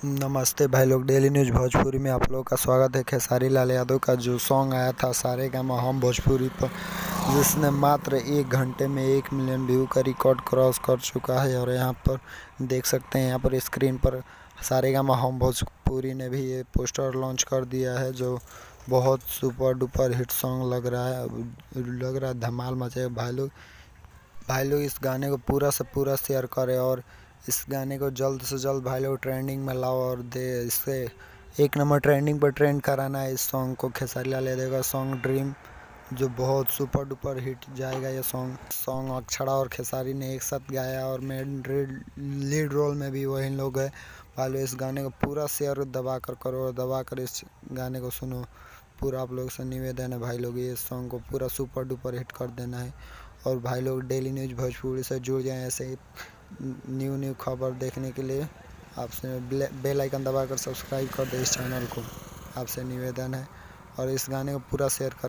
नमस्ते भाई लोग, डेली न्यूज़ भोजपुरी में आप लोगों का स्वागत है। खेसारी लाल यादव का जो सॉन्ग आया था सारेगामा हम भोजपुरी पर, जिसने मात्र 1 घंटे में 1 मिलियन व्यू का रिकॉर्ड क्रॉस कर चुका है। और यहाँ पर देख सकते हैं, यहाँ पर स्क्रीन पर सारेगामा हम भोजपुरी ने भी ये पोस्टर लॉन्च कर दिया है, जो बहुत सुपर डुपर हिट सॉन्ग लग रहा है धमाल मचे। भाई लोग इस गाने को पूरा से पूरा शेयर करें और इस गाने को जल्द से जल्द भाई लोग ट्रेंडिंग में लाओ और इससे 1 नंबर ट्रेंडिंग पर ट्रेंड कराना है इस सॉन्ग को। खेसारी लाल यादव का सॉन्ग ड्रीम, जो बहुत सुपर डुपर हिट जाएगा। ये सॉन्ग अक्षरा और खेसारी ने एक साथ गाया और मेन लीड रोल में भी वही लोग हैं। भाई लोग इस गाने को पूरा शेयर दबा कर करो और दबा कर इस गाने को सुनो। पूरा आप लोग से निवेदन है भाई लोग, ये सॉन्ग को पूरा सुपर डुपर हिट कर देना है। और भाई लोग डेली न्यूज़ भोजपुरी से जुड़ जाएं ऐसे ही न्यू खबर देखने के लिए। आपसे बेल आइकन दबाकर सब्सक्राइब कर दे इस चैनल को, आपसे निवेदन है। और इस गाने को पूरा शेयर कर